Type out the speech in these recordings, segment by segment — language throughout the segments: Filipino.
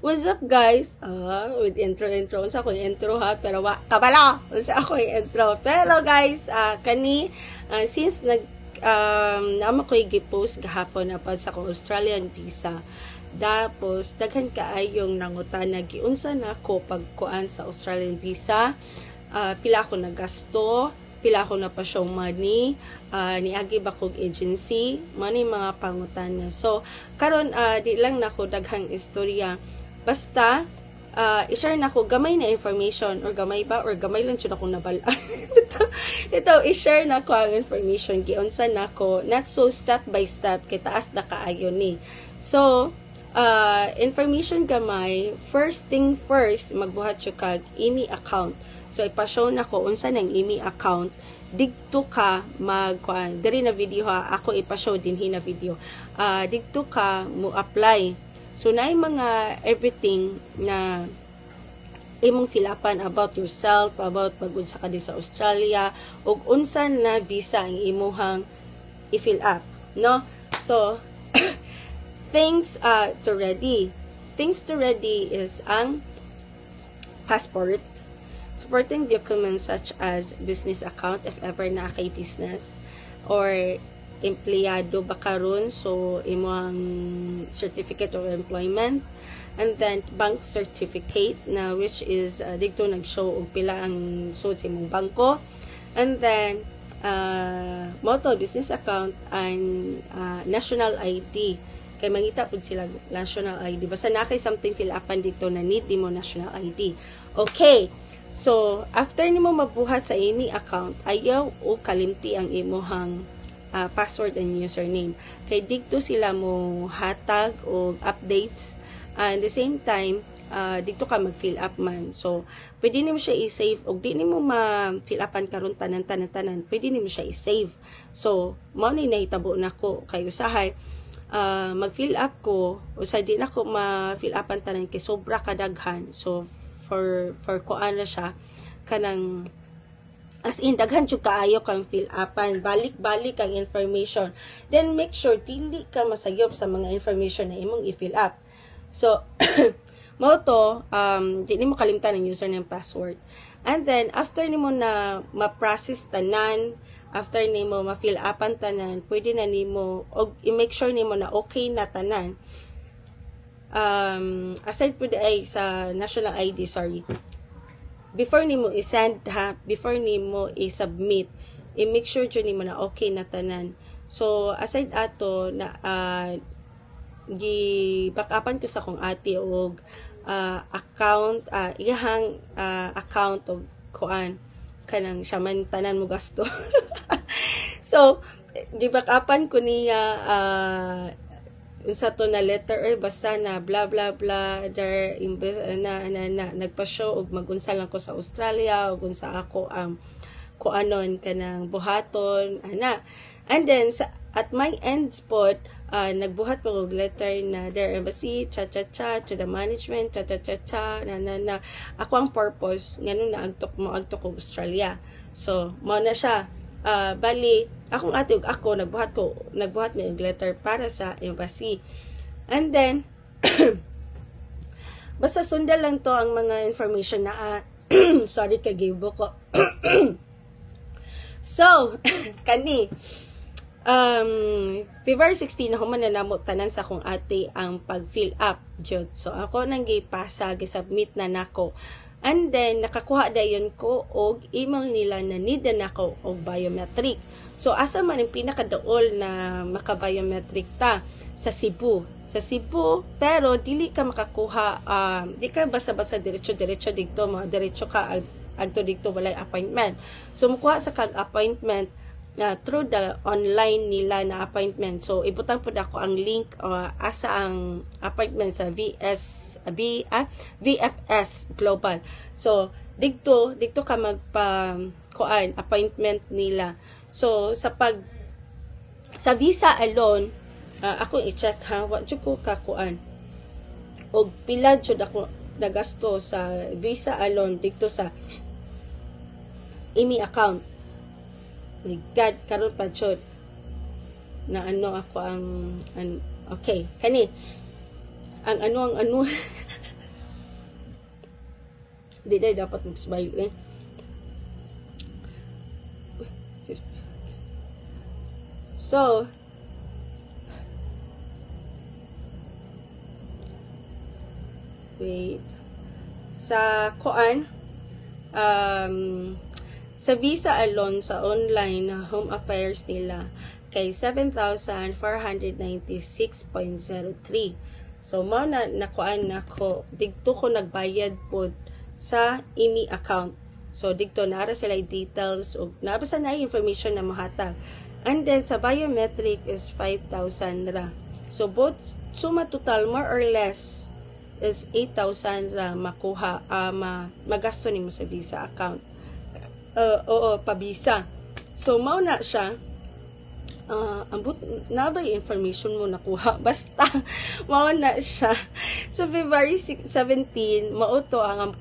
What's up guys? With intro. Unsa ko yung intro ha? Pero kabalo! Unsa ako yung intro. Pero guys, since naman ko i-post gahapon na pa sa akong Australian visa. Tapos, daghan kaayong nangutan na giunsa na ako pagkuan sa Australian visa. Pila ako nagasto, pila ako na pa show money, niagi ba kog agency, money mga pangutan niya. So, karon di lang nako daghang istorya. Basta, i-share na ko gamay na information, or gamay lang siya akong nabalaan. ito, i-share na ko ang information, giunsa na ko, not so step by step, kay taas na kaayo ni. So, information gamay, first thing first, magbuhat siya kag IMI account. So, ipashow na ko, unsa ng IMI account, digto ka diri na video ha, ako ipashow din hina video, digto ka mo apply. So, na mga everything na imong filapan about yourself, about pag-unsa ka di sa Australia, ug unsa na visa ang imuhang i-fill up, no? So, things to ready. Things to ready is ang passport, supporting documents such as business account if ever na kay business, or empleyado ba karon, so imong certificate of employment, and then bank certificate na which is dito nag-show og pila ang suod sa imong bangko, and then moto business account and national ID. Kay mangita pud sila national ID, basta na kay something fill upan dito na need mo national ID. Okay, so after nimo mabuhat sa IMI account, ayaw o kalimti ang imuhang password and username. Kay dito sila mo hatag o updates, and the same time dito ka mag-fill up man. So, pwede nimo siya i-save, o di nimo ma-fill upan karon tanan, pwede nimo siya i-save. So, mao ni nahitabo nako kay usahay mag-fill up ko, usay di na ko ma-fill upan tanan kay sobra kadaghan. So, for kuan na siya kanang as in, daghan jud kaayo kang fill upan, balik-balik ang information. Then, make sure, dili ka masayop sa mga information na imong i-fill up. So, mo to, di mo kalimtan ang username and password. And then, after nimo na ma-process tanan, after nimo ma-fill upan tanan, pwede na nimo, og i-make sure nimo na okay na tanan. Aside po ay sa national ID, sorry, before nimo i-send ha, before nimo i-submit, i-make sure dyan nimo na okay na tanan. So, aside ato, na gi-backupan ko sa kong ate og account, iyahang account og kuan, kanang siya man tanan mo gasto. So, gi-backupan ko niya, unsa to na letter or basta na blah blah blah there na nagpa-show og magunsa lang ko sa Australia ug unsa ako ang kuanon kanang buhaton ana. And then at my end spot, nagbuhat ko og letter na their embassy to the management na ako ang purpose ngano na agtok og Australia. So mao na siya. Bali, akong ate ug ako nagbuhat mi og letter para sa embassy. And then basta sundan lang to ang mga information na sorry kay gibo ko. So, kani February 16 na human na namo tanan sa akong ate ang pag-fill up jud. So ako nang gipasa, gi-submit na nako. And then, nakakuha dayon ko og email nila na need na ako og biometric. So, asa man ang pinakadaol na maka-biometric ta? Sa Cebu. Sa Cebu, pero dili ka makakuha, di ka basta-basta diretso dito, mga diretso ka agto dito walay appointment. So, mukuha sa kag-appointment through the online nila na appointment. So, ibutang po ako ang link asa ang appointment sa VFS Global. So, dito ka magpa-kuan appointment nila. So, sa visa alone, ako i-check ha, wa jud ko kakuan. Og pila jud ako nagasto sa visa alone dito sa IMI account. My God, karon pa jud na ako ang okay, kani ang ano Di na dapat mag-smile eh. So, wait. Sa kuan, sa visa alone, sa online na home affairs nila, kay 7,496.03. So, mo na nakuan na ko, digto ko nagbayad po sa IMI account. So, digto nara sila details o nabasa na information na mahatag. And then, sa biometric is 5,000 ra. So, both, suma total, more or less, is 8,000 ra makuha, magasto ni mo sa visa account. Oo, pabisa. So, mao na siya. Ambot na ba yung information mo nakuha? Basta, mao na siya. So, February 17, mao to ang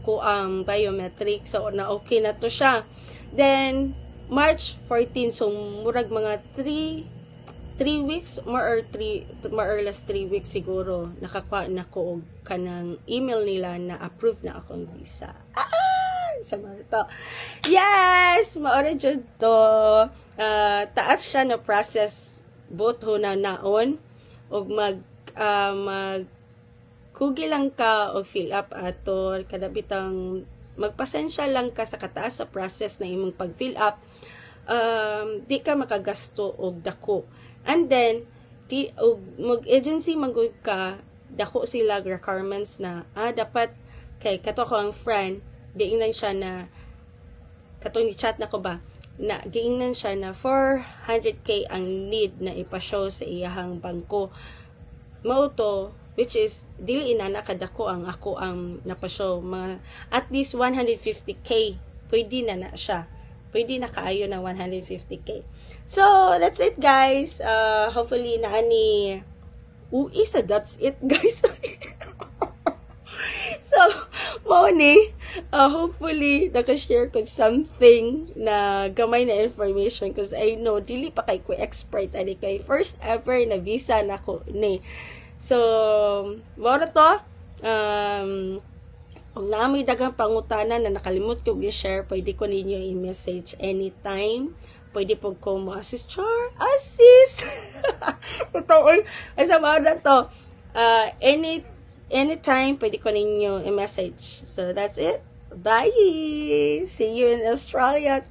biometric. So, na okay na to siya. Then, March 14, so murag mga 3 weeks, more or less 3 weeks siguro, nakakuha na ko og kanang email nila na approve na akong visa. Sama to. Yes! Maura dyan to. Taas siya na process both ho na naon og kugi lang ka og fill up ato kadabitang magpasensya lang ka sa kataas sa process na imong pag-fill up. Di ka makagasto og dako. And then mag-agency magud ka, dako sila requirements na dapat kay kato ko ang friend giingnan siya na katong ni-chat na ko ba na giingnan siya na 400k ang need na ipashow sa iyahang bangko. Mao to, which is dili inana kadako ang ako ang napashow, mga at least 150k pwede na siya, pwede na kaayo ng 150k. So that's it guys. Hopefully na ani isa that's it guys. So mo ni hopefully naka-share ko something na gamay na information because I know dili pa kay ko expert ani kay first ever na visa na ko ni. So mo na to kung namin dagang pangutana na nakalimot ko i-share, pwede ko ninyo i-message anytime. Pwede po ko mo-assist. Assist! Ito, asa mo na to. Anytime, pwede ko ninyo i-message. So, that's it. Bye! See you in Australia.